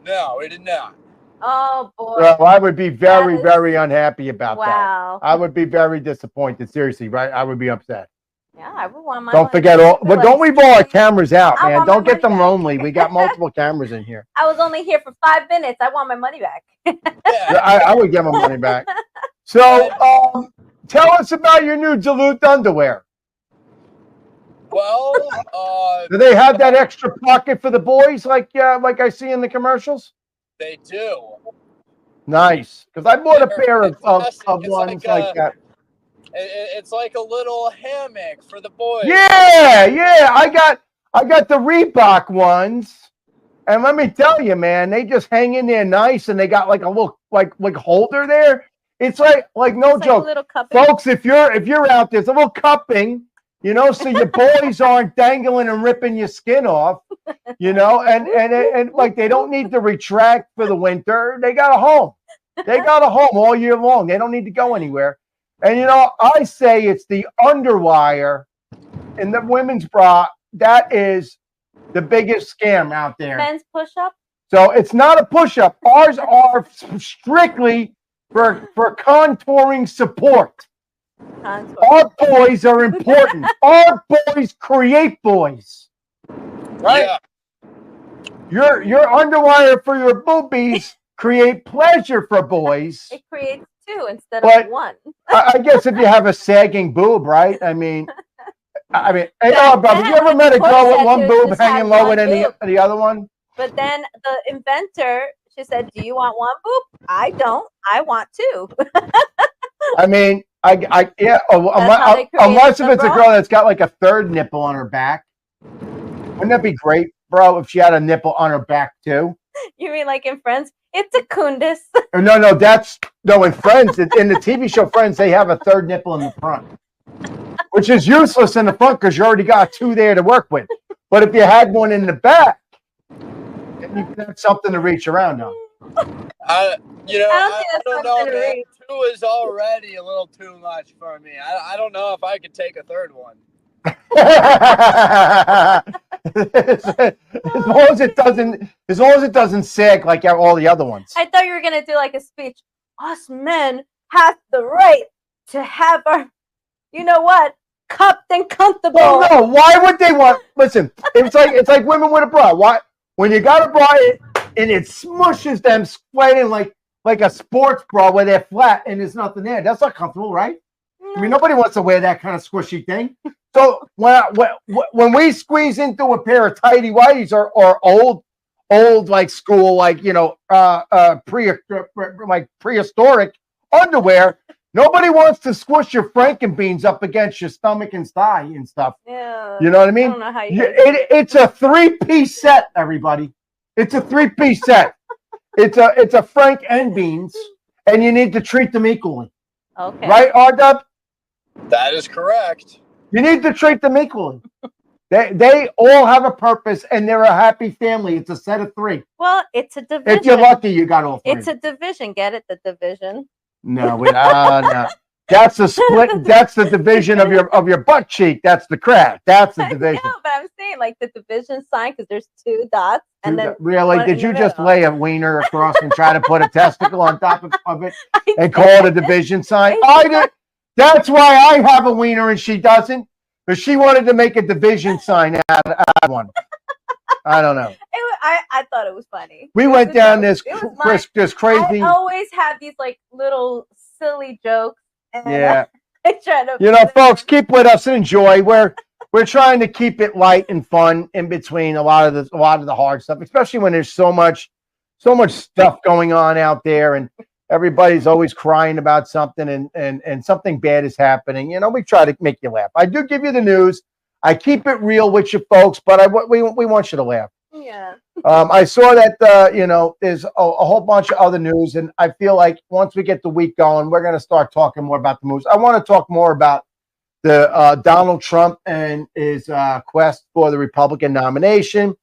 No, we did not. Oh boy. Well, I would be very, very unhappy about that. I would be very disappointed. Seriously, right? I would be upset. Yeah, I would want my Don't forget but don't leave all our cameras out, man. Don't get them lonely. We got multiple cameras in here. I was only here for 5 minutes. I want my money back. I would get my money back. So tell us about your new Duluth underwear. Well, do they have that extra pocket for the boys like I see in the commercials? They do. Nice, because I bought a pair of ones like that. It's like a little hammock for the boys. Yeah. I got the Reebok ones, and let me tell you, man, they just hang in there nice, and they got like a little like holder there. It's like no joke, folks. If you're out there, it's a little cupping. So your boys aren't dangling and ripping your skin off, and like they don't need to retract for the winter. They got a home. They got a home all year long. They don't need to go anywhere. And I say it's the underwire in the women's bra that is the biggest scam out there. Men's push-up? So it's not a push-up. Ours are strictly for contouring support. Our boys are important. Our boys create boys. Right? Yeah. Your underwire for your boobies create pleasure for boys. It creates 2 instead of 1. I guess if you have a sagging boob, right? I mean, hey, brother, you ever met a girl with one boob hanging lower than the other one? But then the inventor, she said, "Do you want 1 boob? I don't. I want 2." I mean, unless if it's a girl that's got like a 3rd nipple on her back. Wouldn't that be great, bro, if she had a nipple on her back too? You mean like in Friends? It's a kundus. No, in Friends, in the TV show Friends, they have a 3rd nipple in the front, which is useless in the front because you already got 2 there to work with. But if you had one in the back, then you can have something to reach around on. I don't know, man. 2 is already a little too much for me. I don't know if I could take a 3rd one. as long as it doesn't sag like all the other ones. I thought you were gonna do like a speech. Us men have the right to have our, cupped and comfortable. No, why would they want? Listen, it's like women with a bra. Why? When you got a bra, and it smushes them right in like a sports bra where they're flat and there's nothing there. That's not comfortable, right? No. I mean, nobody wants to wear that kind of squishy thing. So when we squeeze into a pair of tighty whities or old like school, like prehistoric underwear, nobody wants to squish your Frankenbeans up against your stomach and thigh and stuff. Yeah. You know what I mean? I don't know how you. It's a 3-piece set, everybody. It's a 3-piece set. It's a Frank and beans, and you need to treat them equally. Okay. Right, R-Dub? That is correct. You need to treat them equally. They all have a purpose, and they're a happy family. It's a set of 3. Well, it's a division. If you're lucky, you got all 3. It's a division. Get it? The division. No, no. That's the split. That's the division of your butt cheek. That's the crack. That's the division. No, but I'm saying like the division sign because there's 2 dots, and then really, one did in you the just middle. lay a wiener across and try to put a testicle on top of it and call it a division sign? I did. That's why I have a wiener and she doesn't, because she wanted to make a division sign out of one. I don't know. I thought it was funny. We went down this crazy. I always have these like little silly jokes. And Yeah. I try to. Folks, keep with us and enjoy. We're trying to keep it light and fun in between a lot of the hard stuff, especially when there's so much stuff going on out there, and everybody's always crying about something, and something bad is happening. We try to make you laugh. I do give you the news. I keep it real with you folks, but we want you to laugh. Yeah. I saw that there's a whole bunch of other news, and I feel like once we get the week going, we're going to start talking more about the moves. I want to talk more about the Donald Trump and his quest for the Republican nomination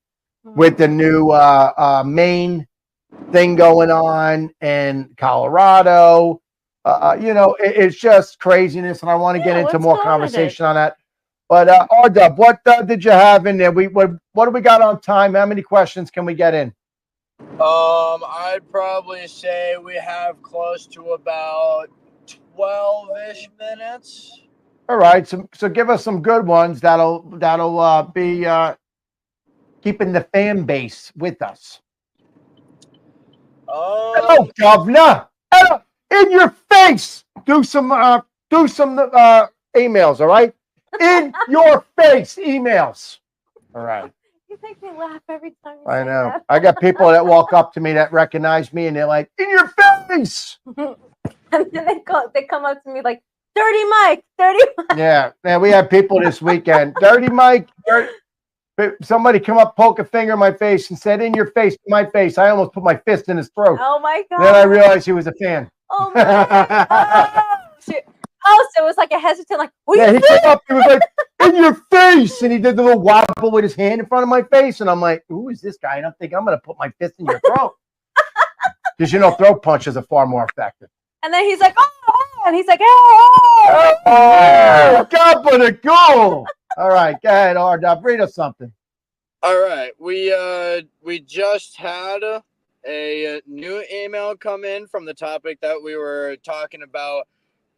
with the new Maine thing going on in Colorado. It's just craziness, and I want to get into more conversation on that. But R-Dub, what did you have in there? What do we got on time? How many questions can we get in? I'd probably say we have close to about 12-ish minutes. All right, so give us some good ones that'll be keeping the fan base with us. Hello, Governor. Hello, in your face. Do some emails, all right? In your face, emails. All right. You make me laugh every time. I know. I got people that walk up to me that recognize me, and they're like, "In your face." And then they come up to me like, "Dirty Mike, Dirty Mike." Yeah, man. We had people this weekend. Dirty Mike. Somebody come up, poke a finger in my face, and said, "In your face, my face." I almost put my fist in his throat. Oh my god. Then I realized he was a fan. Oh my god. Oh, so it was like a hesitant, like, yeah, he came up, he was like, "In your face," and he did the little wobble with his hand in front of my face, and I'm like, "Who is this guy?" And I'm thinking, I'm going to put my fist in your throat, because throat punches are far more effective. And then he's like, "Oh," and he's like, "Hey, oh, God, but a goal!" All right, go ahead, R-Dub, read us something. All right, we just had a new email come in from the topic that we were talking about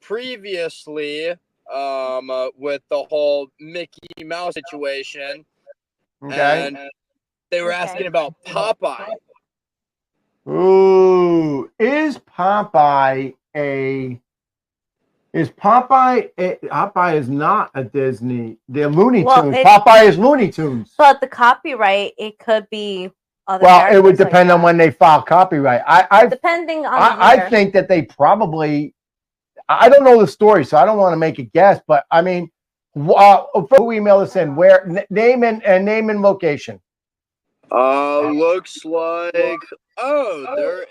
previously, with the whole Mickey Mouse situation. Okay. And they were asking about Popeye. Ooh, Popeye is not a Disney. They're Looney Tunes. Popeye is Looney Tunes. But the copyright, it could be other. Well, it would depend on when they file copyright. Depending on I think that they probably, I don't know the story, so I don't want to make a guess, but I mean, who email us in? Where name and location? Looks like they're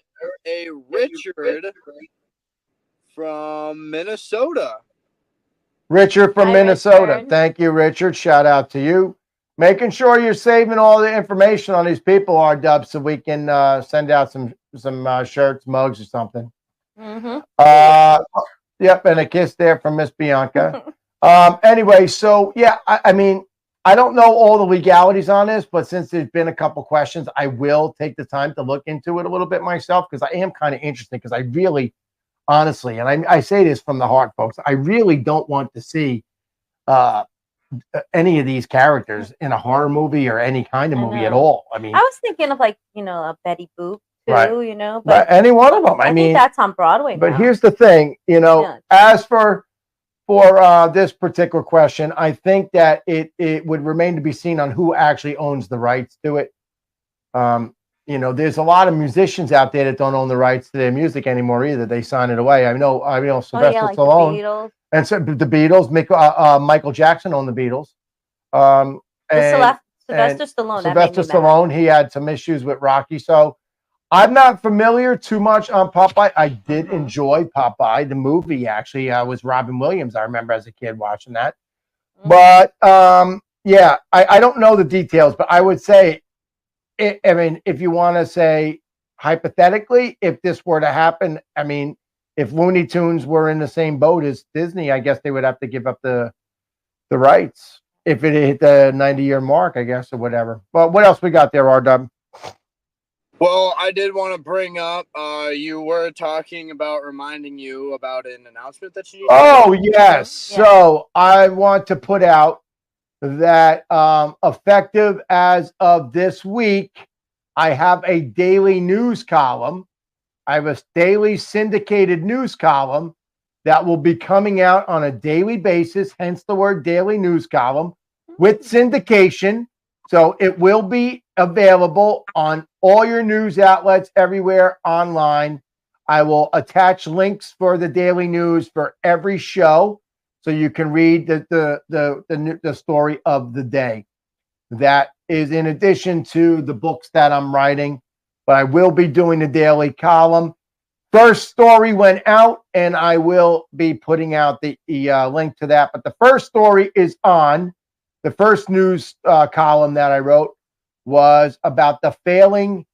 a Richard from Minnesota. Richard from Minnesota. Richard. Thank you, Richard. Shout out to you. Making sure you're saving all the information on these people, R-Dub, so we can send out some shirts, mugs, or something. Mm-hmm. Yep, and a kiss there from Miss Bianca. Anyway, so yeah, I mean, I don't know all the legalities on this, but since there's been a couple questions, I will take the time to look into it a little bit myself, because I am kind of interested, because I really, honestly, and I say this from the heart, folks, I really don't want to see any of these characters in a horror movie or any kind of I movie at know. all. I mean, I was thinking of like, a Betty Boop too, Right. but but any one of them. I I mean, think that's on Broadway but now. here's the thing, Yeah. as for this particular question, I think that it would remain to be seen on who actually owns the rights to it. There's a lot of musicians out there that don't own the rights to their music anymore either. They sign it away. I know Sylvester like Stallone, the Beatles. and so the Beatles. Michael Jackson owned the Beatles. Sylvester and Stallone. Sylvester Stallone, he had some issues with Rocky, so I'm not familiar too much on Popeye. I did enjoy Popeye, the movie. Actually, I was Robin Williams. I remember as a kid watching that. But yeah, I don't know the details, but I would say, I mean, if you want to say hypothetically, if this were to happen, I mean, if Looney Tunes were in the same boat as Disney, I guess they would have to give up the rights if it hit the 90-year mark, I guess, or whatever. But what else we got there, R-Dub? Well, I did want to bring up, you were talking about reminding you about an announcement that you need. Oh, yes. Yeah. So I want to put out that effective as of this week, I have a daily news column. I have a daily syndicated news column that will be coming out on a daily basis, hence the word daily news column, with syndication. So it will be available on all your news outlets everywhere online. I will attach links for the daily news for every show, so you can read the story of the day. That is in addition to the books that I'm writing, but I will be doing the daily column. First story went out, and I will be putting out the link to that. But the first story is on. The first news column that I wrote was about the failing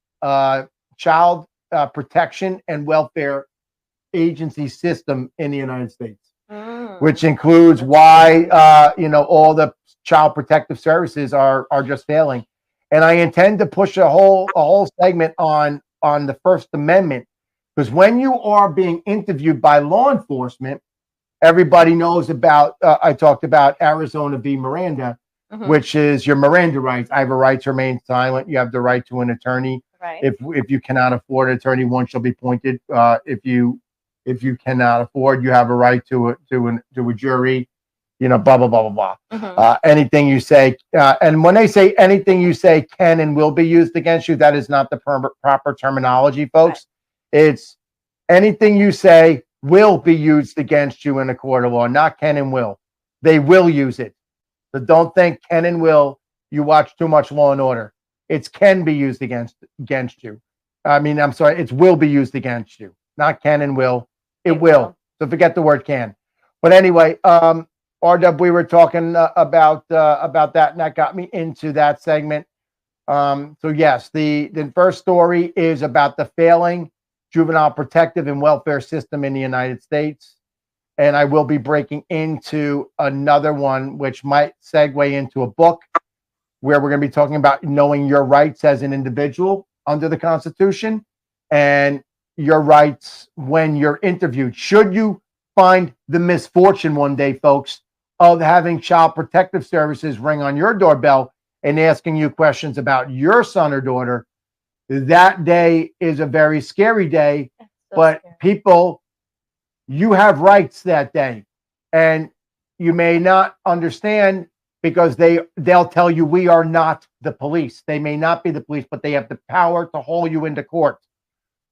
child protection and welfare agency system in the United States, which includes why all the child protective services are just failing. And I intend to push a whole segment on the First Amendment, because when you are being interviewed by law enforcement, everybody knows about, I talked about Arizona v. Miranda, which is your Miranda rights. I have a right to remain silent. You have the right to an attorney. Right. If you cannot afford an attorney, one shall be appointed. If you cannot afford, you have a right to a jury. Blah blah blah blah blah. Anything you say, and when they say anything you say can and will be used against you, that is not the proper terminology, folks. Right. It's anything you say will be used against you in a court of law, not can and will. They will use it. So don't think can and will. You watch too much Law and Order. It's can be used against you. I mean, I'm sorry. It's will be used against you, not can and will. It will. So forget the word can. But anyway, RW, we were talking about that, and that got me into that segment. So yes, the first story is about the failing juvenile protective and welfare system in the United States. And I will be breaking into another one, which might segue into a book where we're going to be talking about knowing your rights as an individual under the Constitution and your rights when you're interviewed. Should you find the misfortune one day, folks, of having Child Protective Services ring on your doorbell and asking you questions about your son or daughter, that day is a very scary day. But scary. People, you have rights that day, and you may not understand because they'll tell you we are not the police. They may not be the police, but they have the power to haul you into court.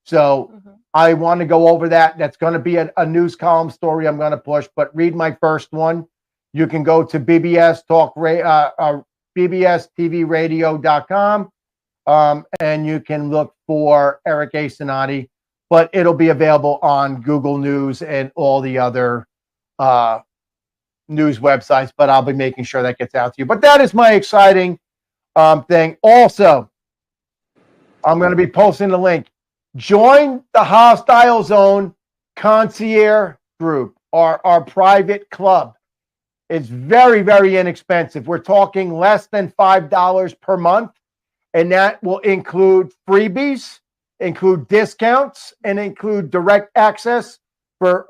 So I want to go over that. That's going to be a news column story I'm going to push, but read my first one. You can go to bbstvradio.com, and you can look for Eric A. Cinotti, but it'll be available on Google News and all the other news websites, but I'll be making sure that gets out to you. But that is my exciting thing. Also, I'm going to be posting the link. Join the Hostile Zone Concierge Group, our private club. It's very, very inexpensive. We're talking less than $5 per month, and that will include freebies, include discounts, and include direct access for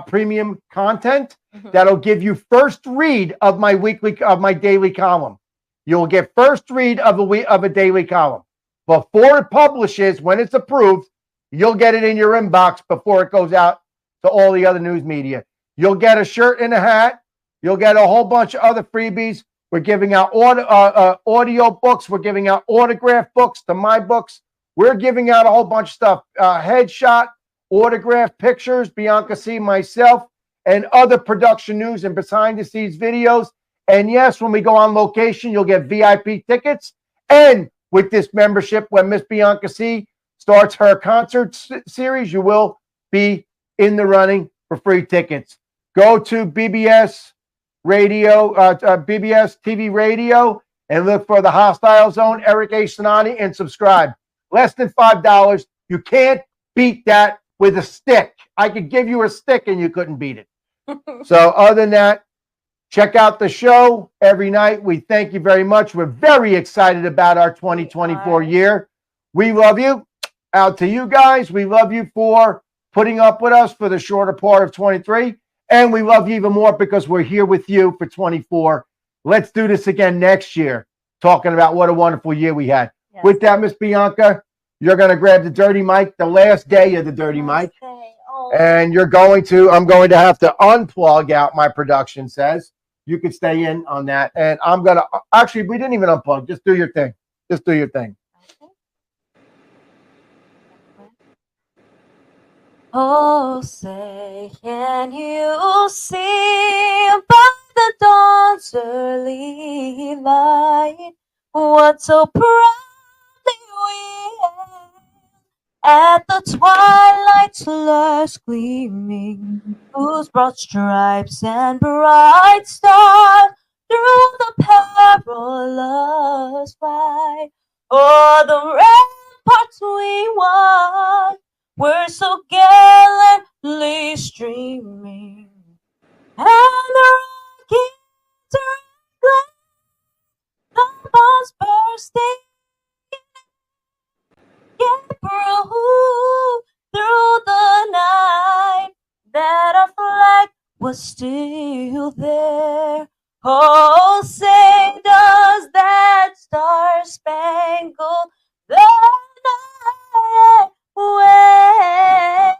premium content that'll give you first read of my daily column. You'll get first read of a daily column before it publishes. When it's approved, you'll get it in your inbox before it goes out to all the other news media. You'll get a shirt and a hat. You'll get a whole bunch of other freebies. We're giving out audio books. We're giving out autograph books to my books. We're giving out a whole bunch of stuff. Headshot, autograph pictures, Bianca Sea, myself, and other production news and behind the scenes videos. And yes, when we go on location, you'll get VIP tickets. And with this membership, when Miss Bianca Sea starts her concert series, you will be in the running for free tickets. Go to BBS Radio, BBS TV Radio, and look for the Hostile Zone, Eric A. Cinotti, and subscribe. Less than $5. You can't beat that with a stick. I could give you a stick and you couldn't beat it. So other than that, check out the show every night. We thank you very much. We're very excited about our 2024 year. We love you. Out to you guys. We love you for putting up with us for the shorter part of 23. And we love you even more because we're here with you for 24. Let's do this again next year, talking about what a wonderful year we had. Yes. With that, Miss Bianca, you're going to grab the dirty mic, the last day of the dirty mic. Oh. And I'm going to have to unplug out, my production says. You can stay in on that. And I'm going to, actually, we didn't even unplug. Just do your thing. Just do your thing. Oh, say, can you see by the dawn's early light what so proudly we at the twilight's last gleaming, whose broad stripes and bright stars through the perilous fight, o'er the ramparts we won, were so gallantly streaming, and the rockets glad, the bombs bursting, yet through the night, that our flag was still there. Oh, say does that star-spangled banner wave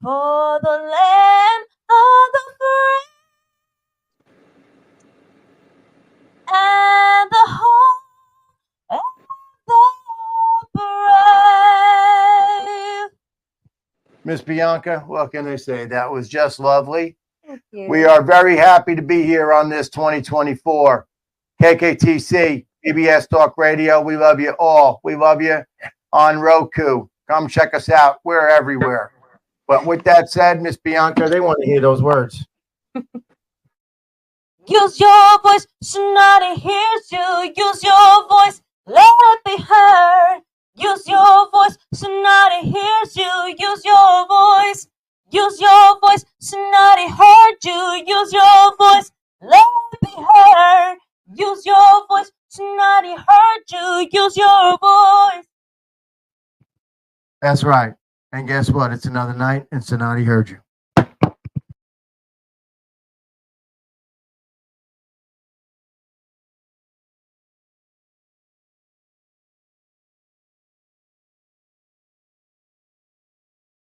for the land of the free and the home of the brave. Miss Bianca, what can I say? That was just lovely. Thank you. We are very happy to be here on this 2024 KKTC PBS Talk Radio. We love you all. We love you on Roku. Come check us out. We're everywhere. But with that said, Miss Bianca, they want to hear those words. Use your voice, Cinotti hears you. Use your voice, let it be heard. Use your voice, Cinotti hears you. Use your voice. Use your voice, Cinotti heard you. Use your voice, let it be heard. Use your voice, Cinotti heard you. Use your voice. That's right. And guess what? It's another night, and Cinotti heard you.